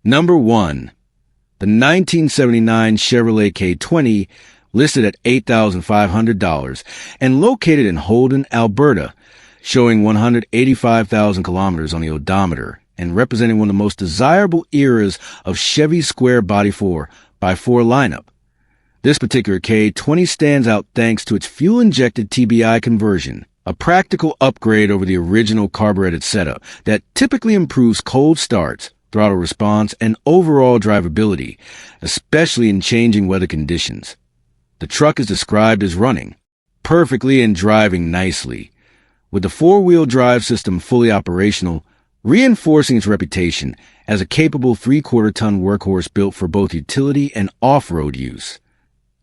Number 1. The 1979 Chevrolet K20, listed at $8,500 and located in Holden, Alberta, showing 185,000 kilometers on the odometer and representing one of the most desirable eras of Chevy's square body 4x4 lineup. This particular K20 stands out thanks to its fuel-injected TBI conversion, a practical upgrade over the original carbureted setup that typically improves cold starts, throttle response, and overall drivability, especially in changing weather conditions. The truck is described as running perfectly and driving nicely, with the four-wheel drive system fully operational, reinforcing its reputation as a capable 3/4-ton workhorse built for both utility and off-road use.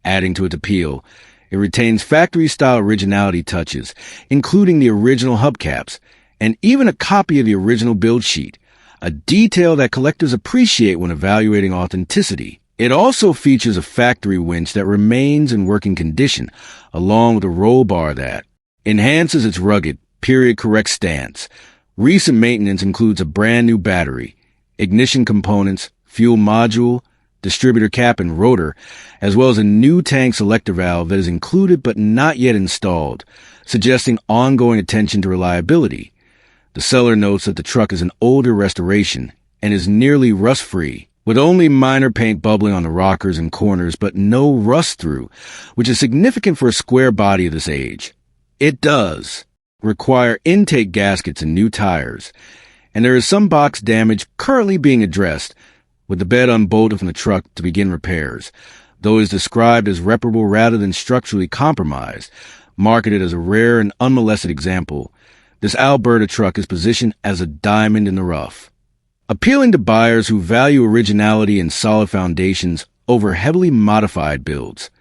Adding to its appeal, it retains factory-style originality touches, including the original hubcaps, and even a copy of the original build sheet, a detail that collectors appreciate when evaluating authenticity. It also features a factory winch that remains in working condition, along with a roll bar that enhances its rugged, period-correct stance. Recent maintenance includes a brand-new battery, ignition components, fuel module, distributor cap and rotor, as well as a new tank selector valve that is included but not yet installed, suggesting ongoing attention to reliability. The seller notes that the truck is an older restoration and is nearly rust-free, with only minor paint bubbling on the rockers and corners but no rust-through, which is significant for a square body of this age. It does require intake gaskets and new tires, and there is some box damage currently being addressed, with the bed unbolted from the truck to begin repairs, though it is described as reparable rather than structurally compromised. Marketed as a rare and unmolested example, this Alberta truck is positioned as a diamond in the rough, appealing to buyers who value originality and solid foundations over heavily modified builds.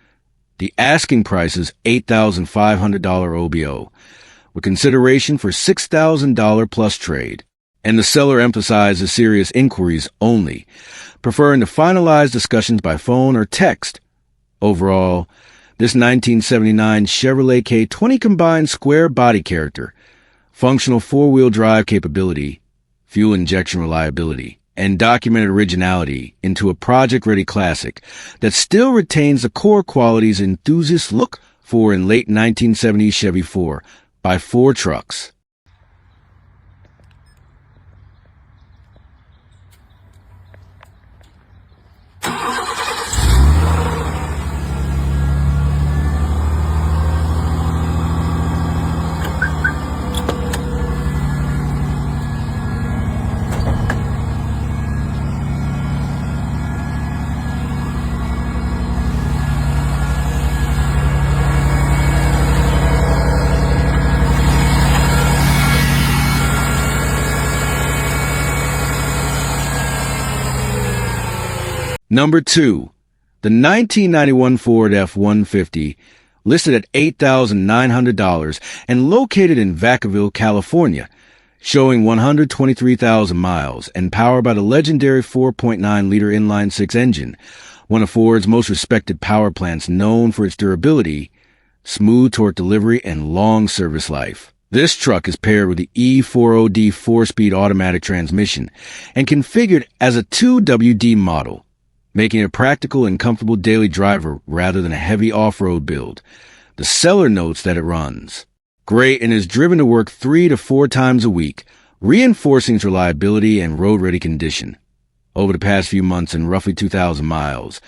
The asking price is $8,500 OBO, with consideration for $6,000 plus trade, and the seller emphasizes serious inquiries only, preferring to finalize discussions by phone or text. Overall, this 1979 Chevrolet K20 combines square body character, functional four-wheel drive capability, fuel injection reliability, and documented originality into a project-ready classic that still retains the core qualities enthusiasts look for in late 1970s Chevy 4x4 trucks. Number 2. The 1991 Ford F-150, listed at $8,900 and located in Vacaville, California, showing 123,000 miles and powered by the legendary 4.9-liter inline-six engine, one of Ford's most respected power plants known for its durability, smooth torque delivery, and long service life. This truck is paired with the E40D 4-speed automatic transmission and configured as a 2WD model, making it a practical and comfortable daily driver rather than a heavy off-road build. The seller notes that it runs great and is driven to work 3 to 4 times a week, reinforcing its reliability and road-ready condition. Over the past few months and roughly 2,000 miles,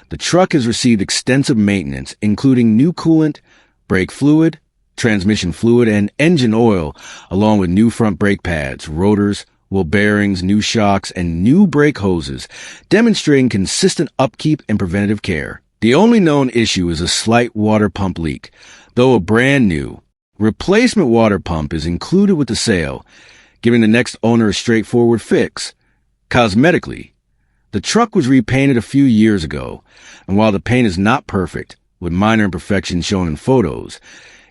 the truck has received extensive maintenance, including new coolant, brake fluid, transmission fluid, and engine oil, along with new front brake pads, rotors, wheel bearings, new shocks, and new brake hoses, demonstrating consistent upkeep and preventative care. The only known issue is a slight water pump leak, though a brand new replacement water pump is included with the sale, giving the next owner a straightforward fix. Cosmetically, the truck was repainted a few years ago, and while the paint is not perfect, with minor imperfections shown in photos,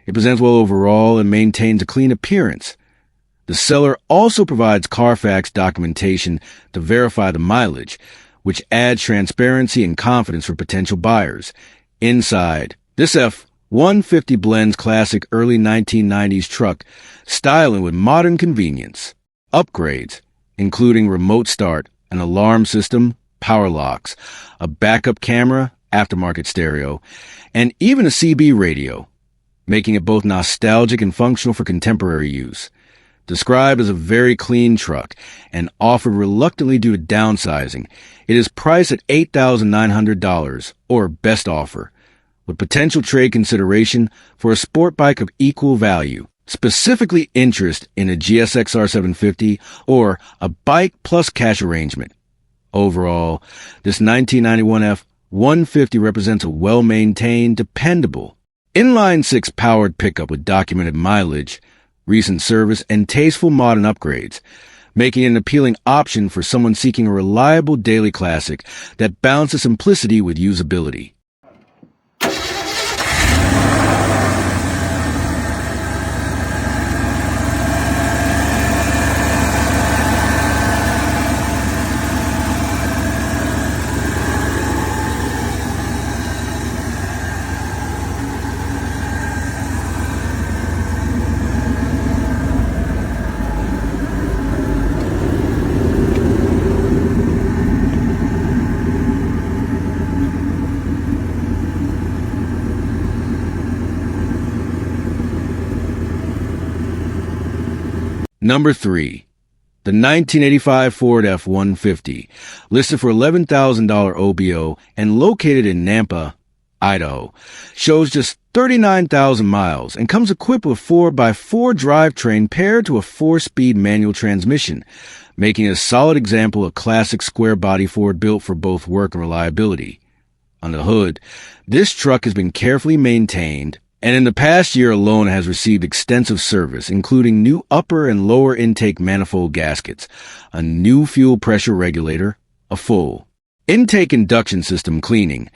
it presents well overall and maintains a clean appearance. The seller also provides Carfax documentation to verify the mileage, which adds transparency and confidence for potential buyers. Inside, this F-150 blends classic early 1990s truck styling with modern convenience. Upgrades, including remote start, an alarm system, power locks, a backup camera, aftermarket stereo, and even a CB radio, making it both nostalgic and functional for contemporary use. Described as a very clean truck and offered reluctantly due to downsizing, it is priced at $8,900, or best offer, with potential trade consideration for a sport bike of equal value, specifically interest in a GSX-R 750 or a bike plus cash arrangement. Overall, this 1991 F-150 represents a well-maintained, dependable, inline-six powered pickup with documented mileage, recent service, and tasteful modern upgrades, making it an appealing option for someone seeking a reliable daily classic that balances simplicity with usability. Number 3. The 1985 Ford F-150, listed for $11,000 OBO and located in Nampa, Idaho, shows just 39,000 miles and comes equipped with 4x4 drivetrain paired to a 4-speed manual transmission, making it a solid example of classic square-body Ford built for both work and reliability. On the hood, this truck has been carefully maintained, and in the past year alone has received extensive service, including new upper and lower intake manifold gaskets, a new fuel pressure regulator, a full intake induction system cleaning,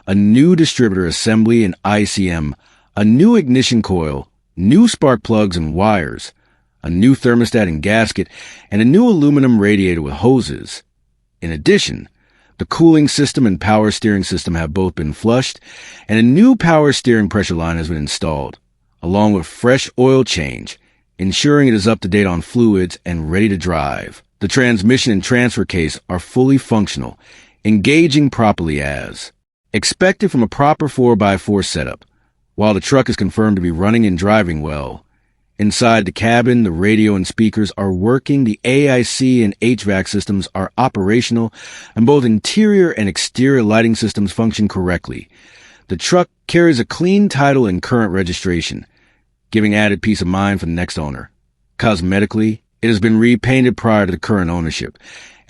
a new distributor assembly and ICM, a new ignition coil, new spark plugs and wires, a new thermostat and gasket, and a new aluminum radiator with hoses. In addition, the cooling system and power steering system have both been flushed, and a new power steering pressure line has been installed, along with fresh oil change, ensuring it is up to date on fluids and ready to drive. The transmission and transfer case are fully functional, engaging properly as expected from a proper 4x4 setup, while the truck is confirmed to be running and driving well. Inside the cabin, the radio and speakers are working, the AIC and HVAC systems are operational, and both interior and exterior lighting systems function correctly. The truck carries a clean title and current registration, giving added peace of mind for the next owner. Cosmetically, it has been repainted prior to the current ownership,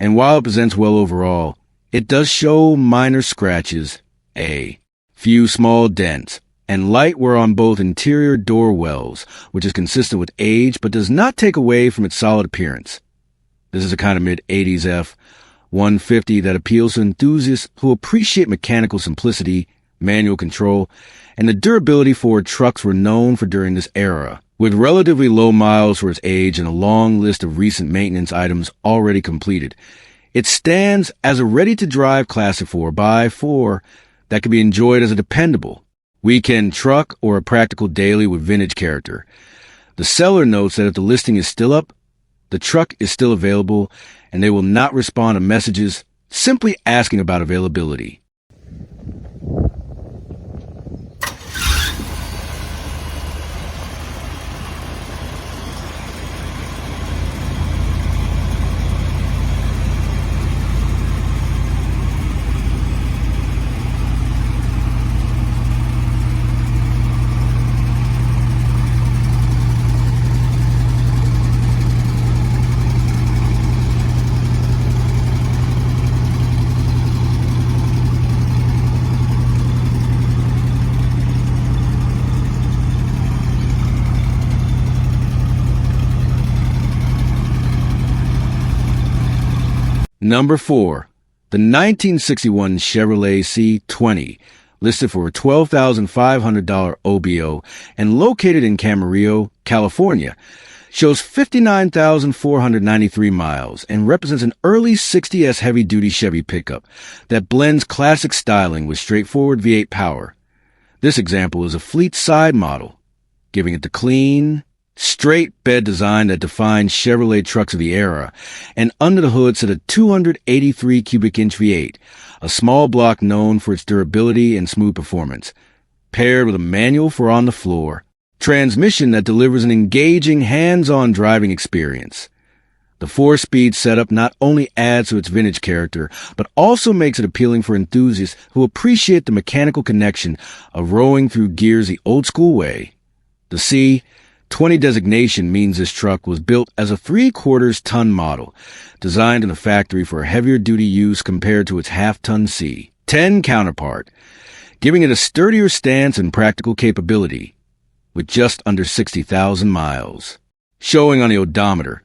and while it presents well overall, it does show minor scratches, a few small dents, and light wear on both interior door wells, which is consistent with age but does not take away from its solid appearance. This is a kind of mid-80s F-150 that appeals to enthusiasts who appreciate mechanical simplicity, manual control, and the durability Ford trucks were known for during this era. With relatively low miles for its age and a long list of recent maintenance items already completed, it stands as a ready-to-drive classic 4x4 that can be enjoyed as a dependable weekend truck or a practical daily with vintage character. The seller notes that if the listing is still up, the truck is still available, and they will not respond to messages simply asking about availability. Number 4. The 1961 Chevrolet C20, listed for $12,500 OBO and located in Camarillo, California, shows 59,493 miles and represents an early 60s heavy-duty Chevy pickup that blends classic styling with straightforward V8 power. This example is a fleet side model, giving it the clean, straight bed design that defines Chevrolet trucks of the era, and under the hood sits a 283 cubic inch V8, a small block known for its durability and smooth performance, paired with a manual for on-the-floor transmission that delivers an engaging, hands-on driving experience. The 4-speed setup not only adds to its vintage character, but also makes it appealing for enthusiasts who appreciate the mechanical connection of rolling through gears the old-school way. The C20 designation means this truck was built as a 3/4-ton model, designed in a factory for heavier-duty use compared to its half-ton C10 counterpart, giving it a sturdier stance and practical capability, with just under 60,000 miles. Showing on the odometer,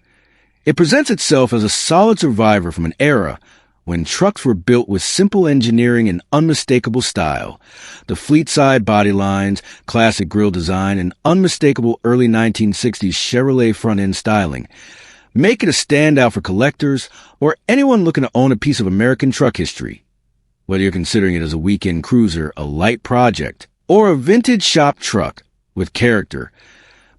it presents itself as a solid survivor from an era when trucks were built with simple engineering and unmistakable style. The fleet-side body lines, classic grille design, and unmistakable early 1960s Chevrolet front-end styling make it a standout for collectors or anyone looking to own a piece of American truck history. Whether you're considering it as a weekend cruiser, a light project, or a vintage shop truck with character,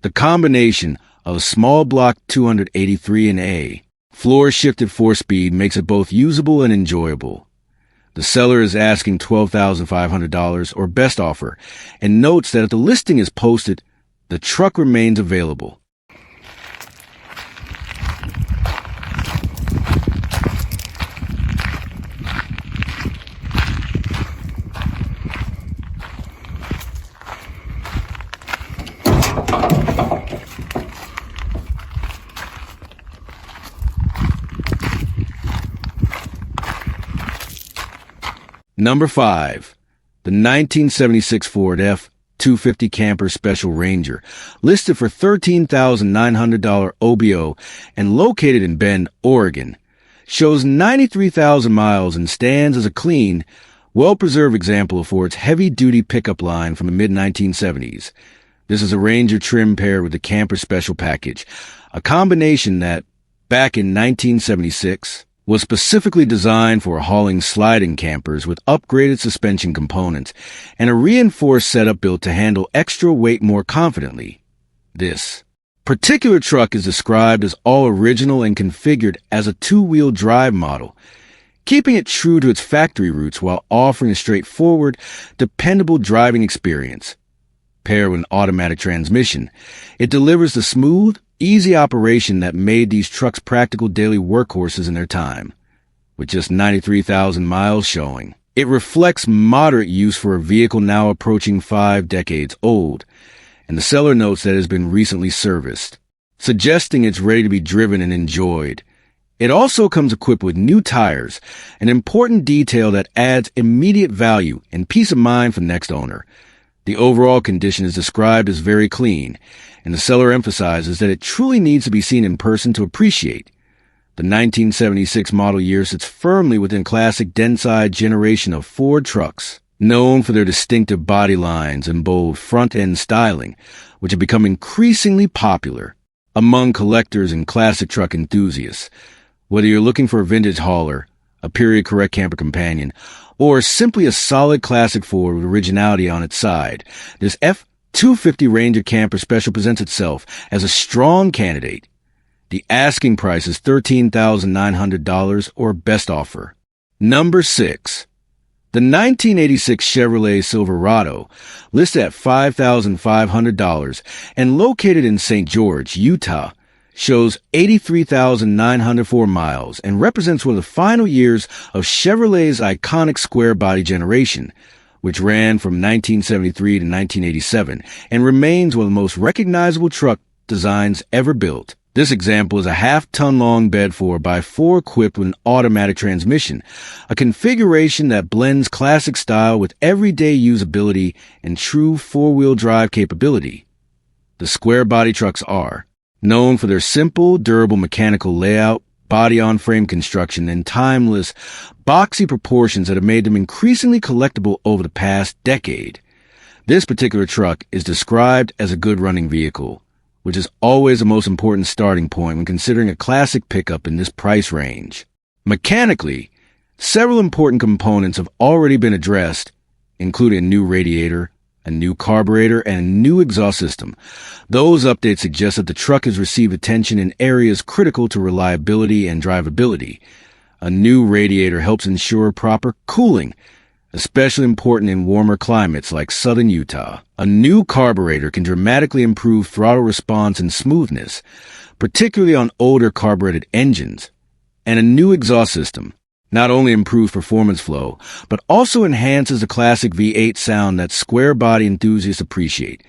the combination of a small block 283 and A floor-shifted 4-speed makes it both usable and enjoyable. The seller is asking $12,500 or best offer and notes that if the listing is posted, the truck remains available. Number 5, the 1976 Ford F-250 Camper Special Ranger, listed for $13,900 OBO and located in Bend, Oregon, shows 93,000 miles and stands as a clean, well-preserved example of Ford's heavy-duty pickup line from the mid-1970s. This is a Ranger trim paired with the Camper Special Package, a combination that, back in 1976, was specifically designed for hauling sliding campers with upgraded suspension components and a reinforced setup built to handle extra weight more confidently. This particular truck is described as all original and configured as a 2-wheel drive model, keeping it true to its factory roots while offering a straightforward, dependable driving experience. Paired with an automatic transmission, it delivers the smooth, easy operation that made these trucks practical daily workhorses in their time. With just 93,000 miles showing, it reflects moderate use for a vehicle now approaching 5 decades old, and the seller notes that it has been recently serviced, suggesting it's ready to be driven and enjoyed. It also comes equipped with new tires, an important detail that adds immediate value and peace of mind for the next owner. The overall condition is described as very clean, and the seller emphasizes that it truly needs to be seen in person to appreciate. The 1976 model year sits firmly within classic Denside generation of Ford trucks, known for their distinctive body lines and bold front-end styling, which have become increasingly popular among collectors and classic truck enthusiasts. Whether you're looking for a vintage hauler, a period-correct camper companion, or simply a solid classic Ford with originality on its side, this F-250 Ranger Camper Special presents itself as a strong candidate. The asking price is $13,900 or best offer. Number 6. The 1986 Chevrolet Silverado, listed at $5,500 and located in St. George, Utah, shows 83,904 miles and represents one of the final years of Chevrolet's iconic square body generation, which ran from 1973 to 1987 and remains one of the most recognizable truck designs ever built. This example is a half-ton-long bed 4x4 equipped with an automatic transmission, a configuration that blends classic style with everyday usability and true four-wheel drive capability. The square body trucks are known for their simple, durable mechanical layout, body-on-frame construction, and timeless, boxy proportions that have made them increasingly collectible over the past decade. This particular truck is described as a good-running vehicle, which is always the most important starting point when considering a classic pickup in this price range. Mechanically, several important components have already been addressed, including a new radiator, a new carburetor, and a new exhaust system. Those updates suggest that the truck has received attention in areas critical to reliability and drivability. A new radiator helps ensure proper cooling, especially important in warmer climates like southern Utah. A new carburetor can dramatically improve throttle response and smoothness, particularly on older carbureted engines. And a new exhaust system not only improves performance flow, but also enhances the classic V8 sound that square-body enthusiasts appreciate.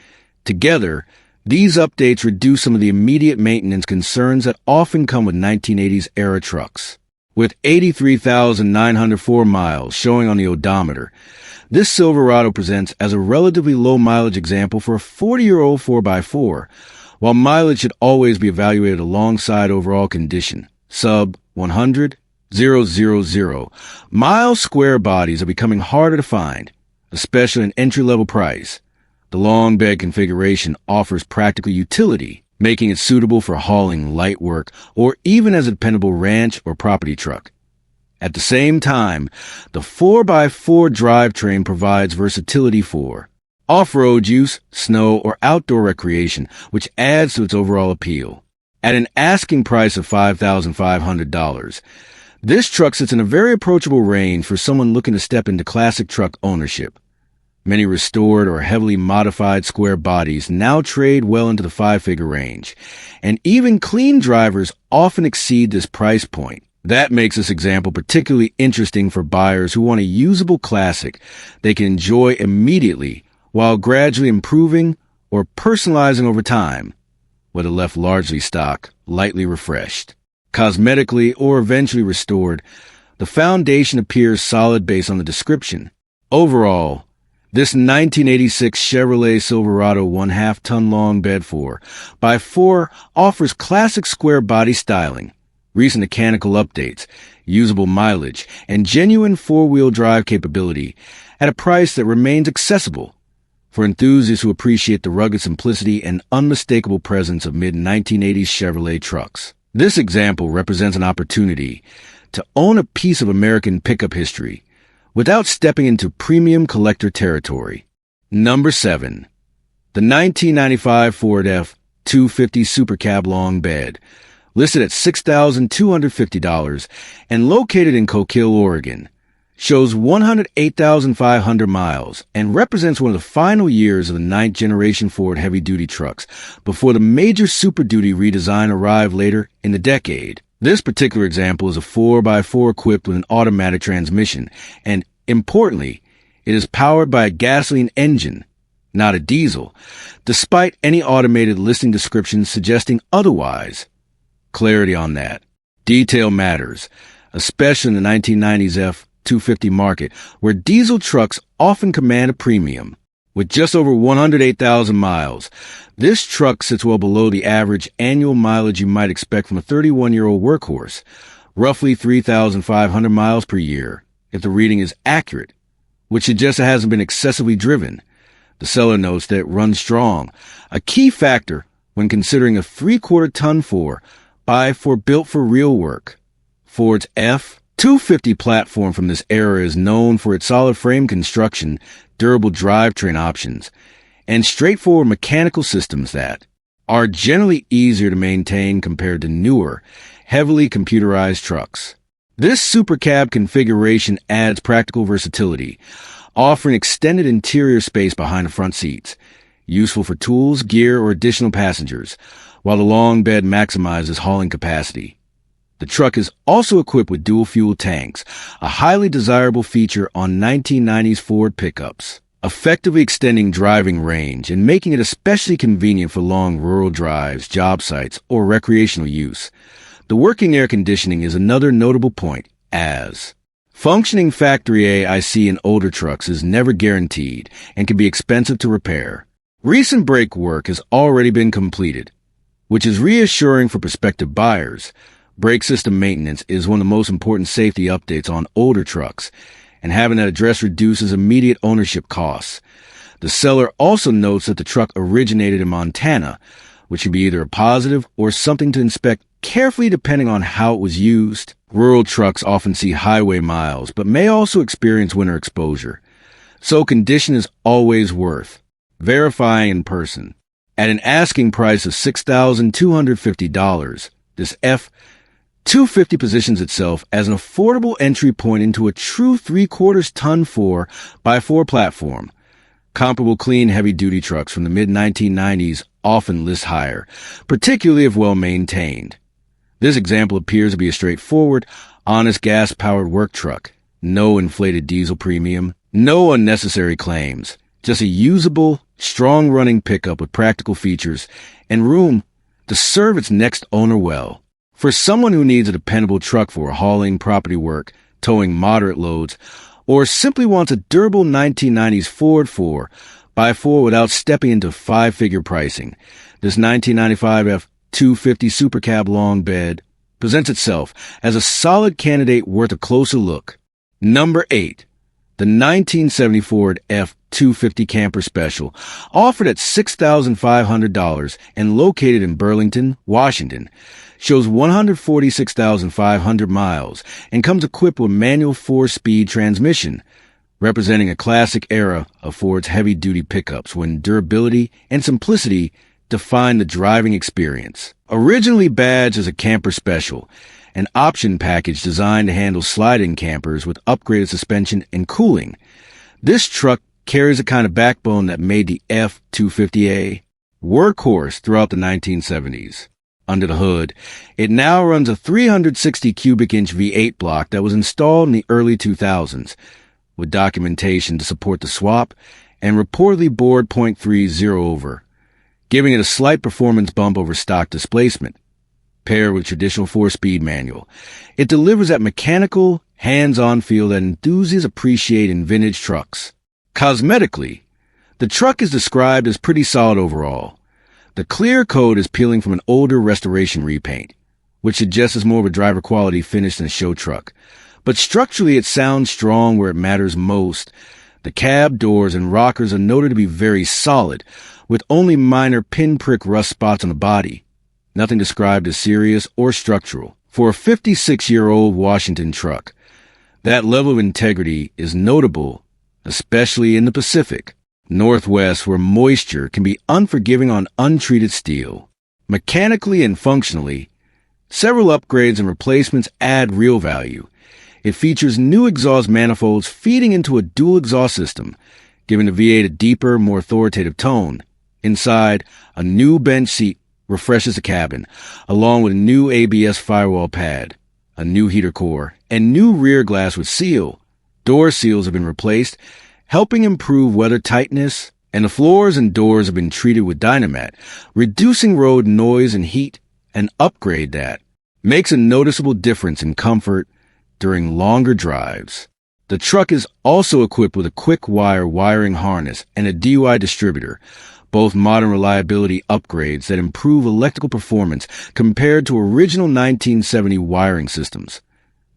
Together, these updates reduce some of the immediate maintenance concerns that often come with 1980s-era trucks. With 83,904 miles showing on the odometer, this Silverado presents as a relatively low-mileage example for a 40-year-old 4x4, while mileage should always be evaluated alongside overall condition. Sub 100,000 mile square bodies are becoming harder to find, especially in entry-level price. The long bed configuration offers practical utility, making it suitable for hauling light work or even as a dependable ranch or property truck. At the same time, the 4x4 drivetrain provides versatility for off-road use, snow, or outdoor recreation, which adds to its overall appeal. At an asking price of $5,500, this truck sits in a very approachable range for someone looking to step into classic truck ownership. Many restored or heavily modified square bodies now trade well into the five-figure range, and even clean drivers often exceed this price point. That makes this example particularly interesting for buyers who want a usable classic they can enjoy immediately while gradually improving or personalizing over time, whether left largely stock, lightly refreshed, cosmetically, or eventually restored. The foundation appears solid based on the description. Overall, this 1986 Chevrolet Silverado 1/2-ton long bed 4x4 offers classic square body styling, recent mechanical updates, usable mileage, and genuine four-wheel drive capability at a price that remains accessible for enthusiasts who appreciate the rugged simplicity and unmistakable presence of mid-1980s Chevrolet trucks. This example represents an opportunity to own a piece of American pickup history without stepping into premium collector territory. Number 7. The 1995 Ford F-250 Super Cab long bed, listed at $6,250 and located in Coquille, Oregon, shows 108,500 miles and represents one of the final years of the ninth-generation Ford heavy-duty trucks before the major Super Duty redesign arrived later in the decade. This particular example is a 4x4 equipped with an automatic transmission, and, importantly, it is powered by a gasoline engine, not a diesel, despite any automated listing descriptions suggesting otherwise. Clarity on that. Detail matters, especially in the 1990s F-250 market, where diesel trucks often command a premium. With just over 108,000 miles, this truck sits well below the average annual mileage you might expect from a 31-year-old workhorse, roughly 3,500 miles per year, if the reading is accurate, which suggests it hasn't been excessively driven. The seller notes that it runs strong, a key factor when considering a 3/4-ton 4x4 built for real work. Ford's F-250 platform from this era is known for its solid frame construction, durable drivetrain options, and straightforward mechanical systems that are generally easier to maintain compared to newer, heavily computerized trucks. This Super Cab configuration adds practical versatility, offering extended interior space behind the front seats, useful for tools, gear, or additional passengers, while the long bed maximizes hauling capacity. The truck is also equipped with dual-fuel tanks, a highly desirable feature on 1990s Ford pickups, effectively extending driving range and making it especially convenient for long rural drives, job sites, or recreational use. The working air conditioning is another notable point, as functioning factory AIC in older trucks is never guaranteed and can be expensive to repair. Recent brake work has already been completed, which is reassuring for prospective buyers. Brake system maintenance is one of the most important safety updates on older trucks, and having that addressed reduces immediate ownership costs. The seller also notes that the truck originated in Montana, which can be either a positive or something to inspect carefully depending on how it was used. Rural trucks often see highway miles, but may also experience winter exposure, so condition is always worth verifying in person. At an asking price of $6,250, this F-250 positions itself as an affordable entry point into a true 3/4 ton 4x4 platform. Comparable clean heavy-duty trucks from the mid-1990s often list higher, particularly if well-maintained. This example appears to be a straightforward, honest gas-powered work truck. No inflated diesel premium, no unnecessary claims, just a usable, strong-running pickup with practical features and room to serve its next owner well. For someone who needs a dependable truck for hauling property work, towing moderate loads, or simply wants a durable 1990s Ford 4x4 without stepping into five-figure pricing, this 1995 F-250 Super Cab long bed presents itself as a solid candidate worth a closer look. Number 8. The 1970 Ford F-250 Camper Special, offered at $6,500 and located in Burlington, Washington, shows 146,500 miles and comes equipped with manual 4-speed transmission, representing a classic era of Ford's heavy-duty pickups when durability and simplicity define the driving experience. Originally badged as a camper special, an option package designed to handle slide-in campers with upgraded suspension and cooling, this truck carries a kind of backbone that made the F-250A workhorse throughout the 1970s. Under the hood, it now runs a 360 cubic inch V8 block that was installed in the early 2000s, with documentation to support the swap and reportedly bored .30 over, giving it a slight performance bump over stock displacement. Paired with traditional 4-speed manual, it delivers that mechanical, hands-on feel that enthusiasts appreciate in vintage trucks. Cosmetically, the truck is described as pretty solid overall. The clear coat is peeling from an older restoration repaint, which suggests it's more of a driver quality finish than a show truck. But structurally, it sounds strong where it matters most. The cab doors and rockers are noted to be very solid, with only minor pinprick rust spots on the body. Nothing described as serious or structural. For a 56-year-old Washington truck, that level of integrity is notable, especially in the Pacific Northwest, where moisture can be unforgiving on untreated steel. Mechanically and functionally, several upgrades and replacements add real value. It features new exhaust manifolds feeding into a dual exhaust system, giving the V8 a deeper, more authoritative tone. Inside, a new bench seat refreshes the cabin, along with a new ABS firewall pad, a new heater core, and new rear glass with seal. Door seals have been replaced, helping improve weather tightness, and the floors and doors have been treated with Dynamat, reducing road noise and heat, an upgrade that makes a noticeable difference in comfort during longer drives. The truck is also equipped with a quick wire wiring harness and a DUI distributor, both modern reliability upgrades that improve electrical performance compared to original 1970 wiring systems.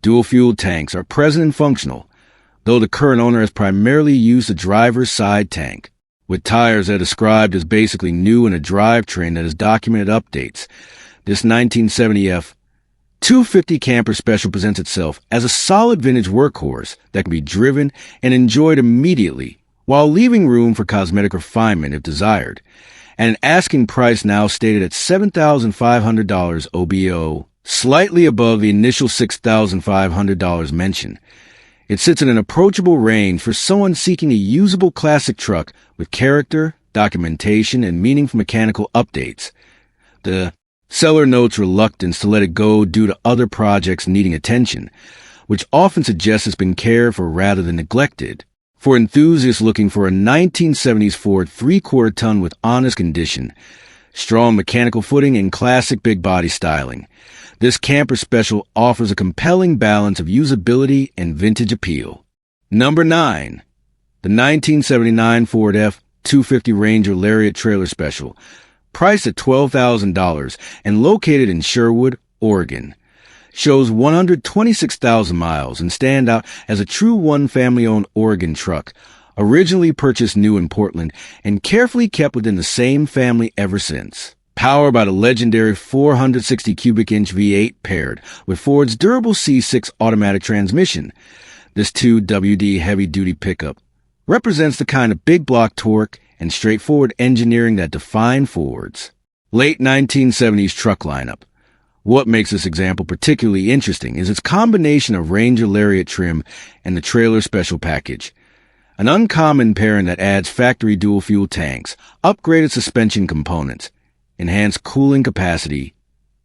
Dual fuel tanks are present and functional, though the current owner has primarily used the driver's side tank, with tires that are described as basically new and a drivetrain that has documented updates. This 1970 F-250 Camper Special presents itself as a solid vintage workhorse that can be driven and enjoyed immediately, while leaving room for cosmetic refinement if desired, and an asking price now stated at $7,500 OBO, slightly above the initial $6,500 mentioned. It sits in an approachable range for someone seeking a usable classic truck with character, documentation, and meaningful mechanical updates. The seller notes reluctance to let it go due to other projects needing attention, which often suggests it's been cared for rather than neglected. For enthusiasts looking for a 1970s Ford 3/4 ton with honest condition, strong mechanical footing, and classic big body styling, this camper special offers a compelling balance of usability and vintage appeal. Number 9. The 1979 Ford F-250 Ranger Lariat Trailer Special, priced at $12,000 and located in Sherwood, Oregon, shows 126,000 miles and stand out as a true one-family-owned Oregon truck, originally purchased new in Portland and carefully kept within the same family ever since. Powered by the legendary 460 cubic inch V8 paired with Ford's durable C6 automatic transmission, this 2WD heavy-duty pickup represents the kind of big block torque and straightforward engineering that define Fords. Late 1970s truck lineup. What makes this example particularly interesting is its combination of Ranger lariat trim and the trailer special package. An uncommon pairing that adds factory dual-fuel tanks, upgraded suspension components, enhanced cooling capacity,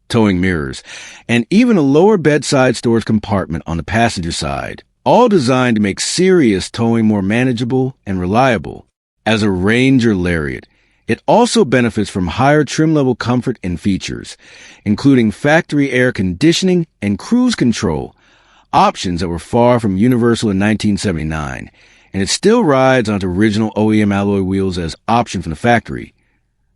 towing mirrors, and even a lower bedside storage compartment on the passenger side, all designed to make serious towing more manageable and reliable. As a Ranger lariat, it also benefits from higher trim-level comfort and features, including factory air conditioning and cruise control, options that were far from universal in 1979, and it still rides on its original OEM alloy wheels as option from the factory.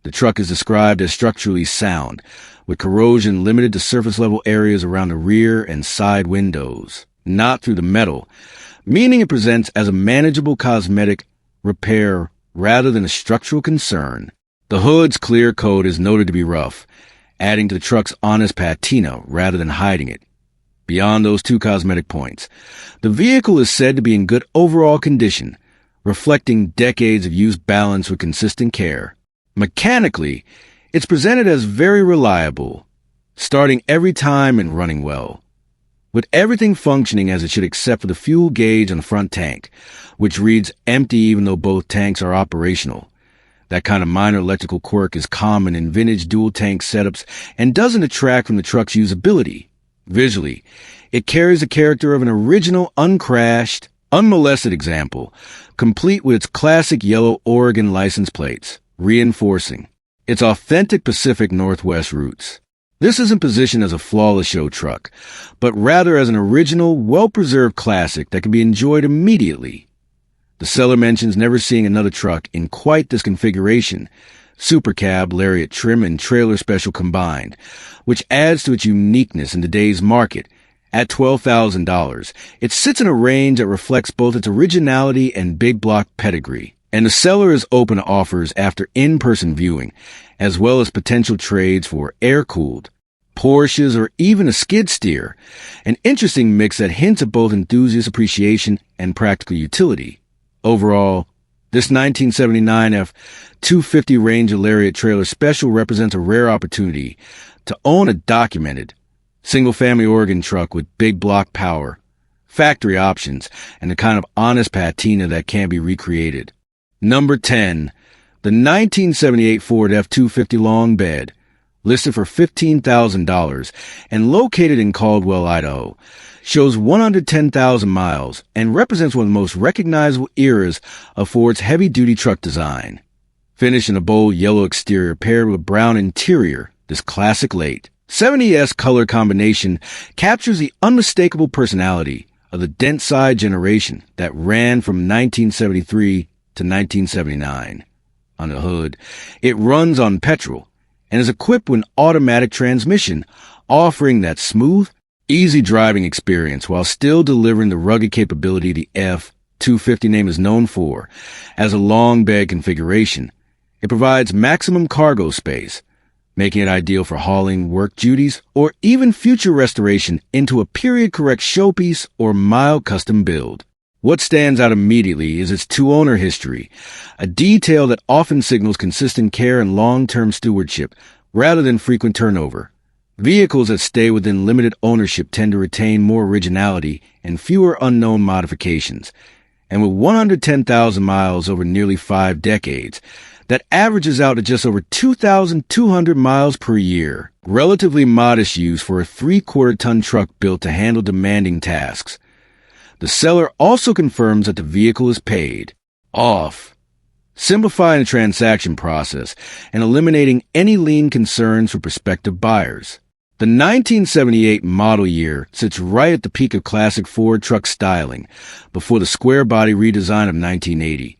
The truck is described as structurally sound, with corrosion limited to surface-level areas around the rear and side windows, not through the metal, meaning it presents as a manageable cosmetic repair rather than a structural concern. The hood's clear coat is noted to be rough, adding to the truck's honest patina rather than hiding it. Beyond those two cosmetic points, the vehicle is said to be in good overall condition, reflecting decades of use balanced with consistent care. Mechanically, it's presented as very reliable, starting every time and running well, with everything functioning as it should except for the fuel gauge on the front tank, which reads empty even though both tanks are operational. That kind of minor electrical quirk is common in vintage dual-tank setups and doesn't detract from the truck's usability. Visually, it carries the character of an original, uncrashed, unmolested example, complete with its classic yellow Oregon license plates, reinforcing its authentic Pacific Northwest roots. This isn't positioned as a flawless show truck, but rather as an original, well-preserved classic that can be enjoyed immediately. The seller mentions never seeing another truck in quite this configuration, super cab, lariat trim, and trailer special combined, which adds to its uniqueness in today's market. At $12,000, it sits in a range that reflects both its originality and big block pedigree, and the seller is open to offers after in-person viewing, as well as potential trades for air-cooled Porsches or even a skid steer, an interesting mix that hints at both enthusiast appreciation and practical utility. Overall, this 1979 F-250 Ranger Lariat Trailer Special represents a rare opportunity to own a documented, single-family Oregon truck with big block power, factory options, and the kind of honest patina that can be recreated. Number 10. The 1978 Ford F-250 Long Bed, listed for $15,000 and located in Caldwell, Idaho, shows 110,000 miles and represents one of the most recognizable eras of Ford's heavy-duty truck design. Finished in a bold yellow exterior paired with brown interior, this classic late 70s color combination captures the unmistakable personality of the dent-side generation that ran from 1973 to 1979. On the hood, it runs on petrol and is equipped with an automatic transmission, offering that smooth, easy driving experience while still delivering the rugged capability the F-250 name is known for. As a long bed configuration, it provides maximum cargo space, making it ideal for hauling work duties or even future restoration into a period-correct showpiece or mild custom build. What stands out immediately is its two-owner history, a detail that often signals consistent care and long-term stewardship rather than frequent turnover. Vehicles that stay within limited ownership tend to retain more originality and fewer unknown modifications. And with 110,000 miles over nearly 5 decades, that averages out to just over 2,200 miles per year. Relatively modest use for a 3/4-ton truck built to handle demanding tasks. The seller also confirms that the vehicle is paid off, simplifying the transaction process and eliminating any lien concerns for prospective buyers. The 1978 model year sits right at the peak of classic Ford truck styling before the square body redesign of 1980.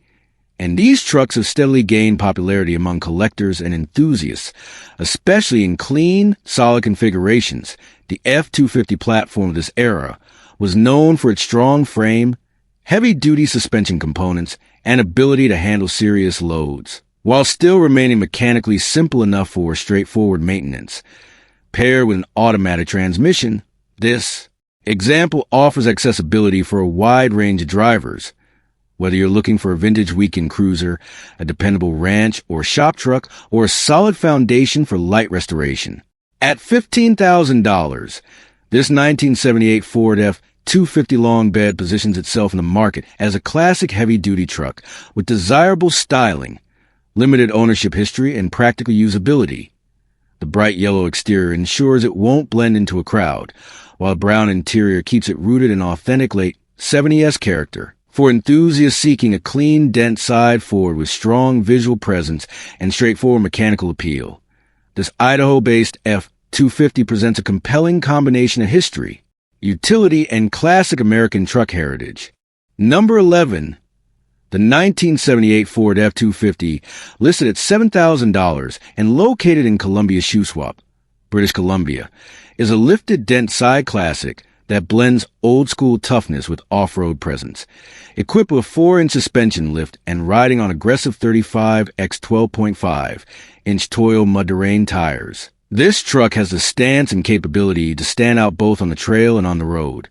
And these trucks have steadily gained popularity among collectors and enthusiasts, especially in clean, solid configurations. The F-250 platform of this era was known for its strong frame, heavy-duty suspension components, and ability to handle serious loads, while still remaining mechanically simple enough for straightforward maintenance. Paired with an automatic transmission, this example offers accessibility for a wide range of drivers, Whether you're looking for a vintage weekend cruiser, a dependable ranch or shop truck, or a solid foundation for light restoration. At $15,000, this 1978 Ford F-250 long bed positions itself in the market as a classic heavy-duty truck with desirable styling, limited ownership history, and practical usability. The bright yellow exterior ensures it won't blend into a crowd, while the brown interior keeps it rooted in authentic late 70s character. For enthusiasts seeking a clean, dense side Ford with strong visual presence and straightforward mechanical appeal, this Idaho-based F-250 presents a compelling combination of history, utility, and classic American truck heritage. Number 11. The 1978 Ford F-250, listed at $7,000 and located in Columbia-Shuswap, British Columbia, is a lifted, dense side classic that blends old-school toughness with off-road presence. Equipped with 4-inch suspension lift and riding on aggressive 35 x 12.5-inch Toyo mud-to-rain tires, this truck has the stance and capability to stand out both on the trail and on the road.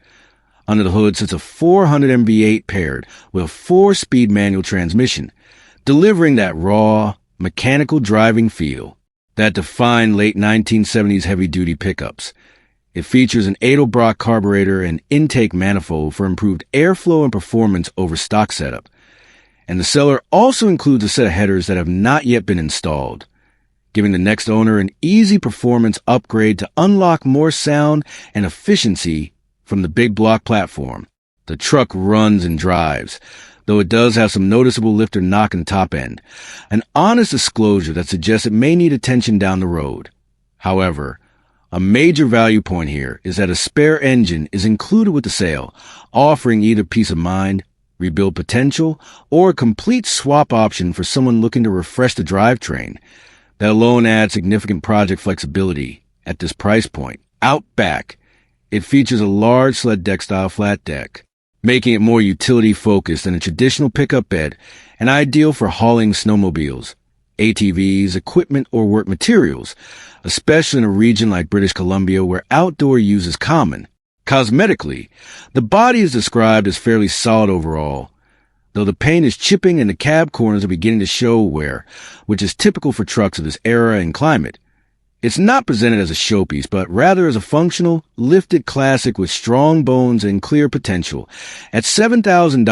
Under the hood sits a 400 MV8 paired with a 4-speed manual transmission, delivering that raw, mechanical driving feel that defined late 1970s heavy-duty pickups. It features an Edelbrock carburetor and intake manifold for improved airflow and performance over stock setup. And the seller also includes a set of headers that have not yet been installed, giving the next owner an easy performance upgrade to unlock more sound and efficiency from the big block platform. The truck runs and drives, though it does have some noticeable lifter knock in the top end, an honest disclosure that suggests it may need attention down the road. However, a major value point here is that a spare engine is included with the sale, offering either peace of mind, rebuild potential, or a complete swap option for someone looking to refresh the drivetrain. That alone adds significant project flexibility at this price point. Out back, it features a large sled deck-style flat deck, making it more utility-focused than a traditional pickup bed and ideal for hauling snowmobiles, ATVs, equipment, or work materials, especially in a region like British Columbia where outdoor use is common. Cosmetically, the body is described as fairly solid overall, though the paint is chipping and the cab corners are beginning to show wear, which is typical for trucks of this era and climate. It's not presented as a showpiece, but rather as a functional, lifted classic with strong bones and clear potential. At $7,000,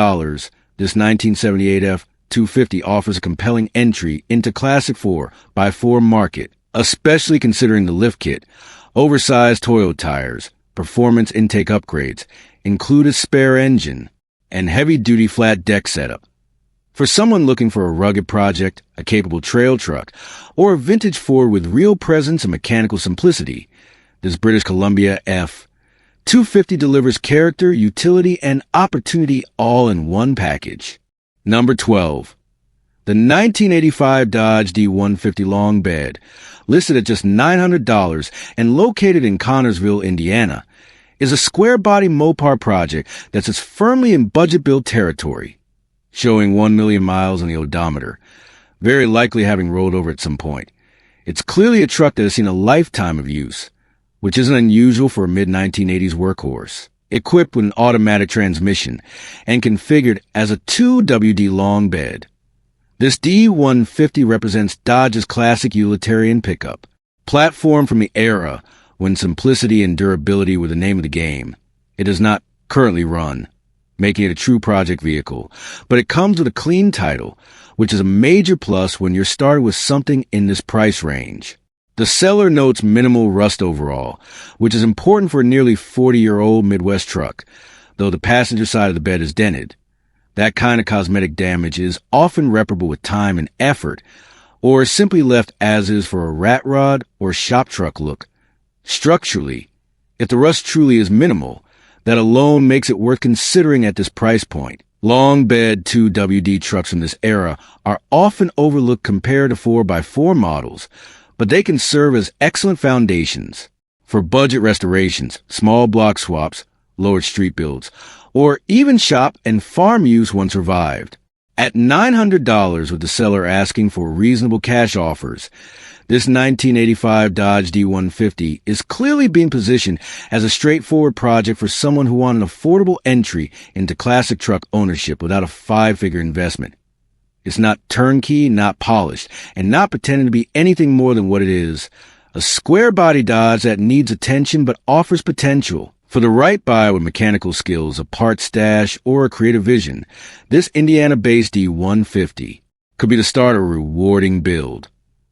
this 1978 F-250 offers a compelling entry into Classic 4x4 market, especially considering the lift kit, oversized Toyo tires, performance intake upgrades, included spare engine, and heavy-duty flat deck setup. For someone looking for a rugged project, a capable trail truck, or a vintage Ford with real presence and mechanical simplicity, this British Columbia F-250 delivers character, utility, and opportunity all in one package. Number 12. The 1985 Dodge D150 long bed, listed at just $900 and located in Connorsville, Indiana, is a square-body Mopar project that sits firmly in budget-build territory, showing 1 million miles on the odometer, very likely having rolled over at some point. It's clearly a truck that has seen a lifetime of use, which isn't unusual for a mid-1980s workhorse. Equipped with an automatic transmission and configured as a 2WD long bed, this D150 represents Dodge's classic utilitarian pickup, platform from the era when simplicity and durability were the name of the game. It does not currently run, making it a true project vehicle, but it comes with a clean title, which is a major plus when you're started with something in this price range. The seller notes minimal rust overall, which is important for a nearly 40-year-old Midwest truck, though the passenger side of the bed is dented. That kind of cosmetic damage is often reparable with time and effort, or simply left as is for a rat rod or shop truck look. Structurally, if the rust truly is minimal, that alone makes it worth considering at this price point. Long bed 2WD trucks from this era are often overlooked compared to 4x4 models, but they can serve as excellent foundations for budget restorations, small block swaps, lowered street builds, or even shop and farm use once revived. At $900 with the seller asking for reasonable cash offers, this 1985 Dodge D150 is clearly being positioned as a straightforward project for someone who wants an affordable entry into classic truck ownership without a five-figure investment. It's not turnkey, not polished, and not pretending to be anything more than what it is. A square-body Dodge that needs attention but offers potential. For the right buyer with mechanical skills, a part stash, or a creative vision, this Indiana-based D150 could be the start of a rewarding build.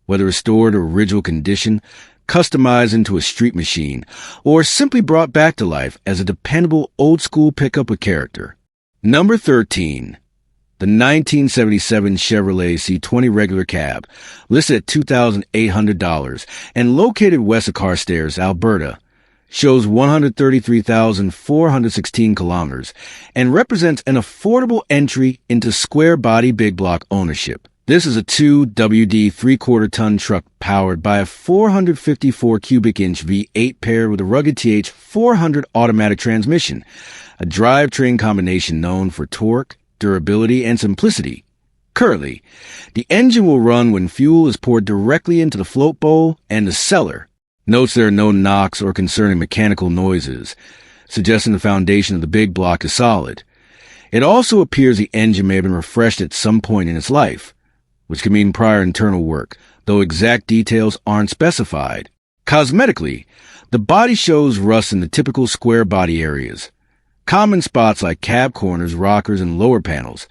Whether restored to original condition, customized into a street machine, or simply brought back to life as a dependable old-school pickup with character. Number 13. The 1977 Chevrolet C20 regular cab, listed at $2,800 and located west of Carstairs, Alberta, shows 133,416 kilometers and represents an affordable entry into square-body big block ownership. This is a 2WD 3/4-ton truck powered by a 454 cubic inch V8 paired with a rugged TH 400 automatic transmission, a drivetrain combination known for torque, durability, and simplicity. Currently, the engine will run when fuel is poured directly into the float bowl, and the seller notes there are no knocks or concerning mechanical noises, suggesting the foundation of the big block is solid. It also appears the engine may have been refreshed at some point in its life, which could mean prior internal work, though exact details aren't specified. Cosmetically, the body shows rust in the typical square body areas, common spots like cab corners, rockers, and lower panels,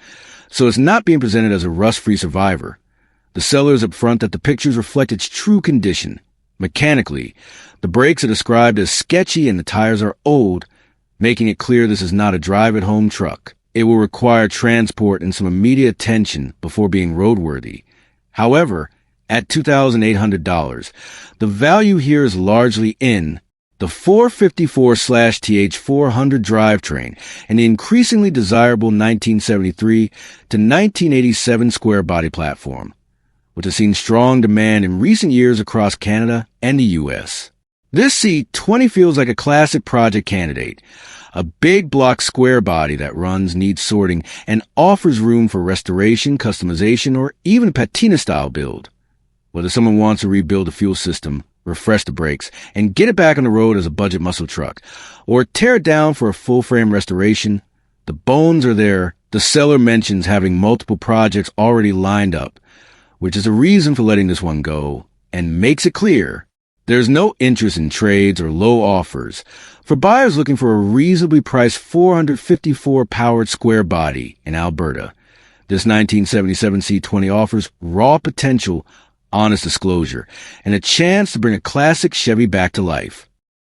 so it's not being presented as a rust-free survivor. The seller is upfront that the pictures reflect its true condition. Mechanically, the brakes are described as sketchy and the tires are old, making it clear this is not a drive-at-home truck. It will require transport and some immediate attention before being roadworthy. However, at $2,800, the value here is largely in the 454/TH 400 drivetrain and the increasingly desirable 1973 to 1987 square body platform, which has seen strong demand in recent years across Canada and the U.S. This C20 feels like a classic project candidate, a big block square body that runs, needs sorting, and offers room for restoration, customization, or even a patina-style build. Whether someone wants to rebuild the fuel system, refresh the brakes, and get it back on the road as a budget muscle truck, or tear it down for a full-frame restoration, the bones are there. The seller mentions having multiple projects already lined up, which is a reason for letting this one go, and makes it clear there's no interest in trades or low offers for buyers looking for a reasonably priced 454 powered square body in Alberta. This 1977 C20 offers raw potential, honest disclosure, and a chance to bring a classic Chevy back to life.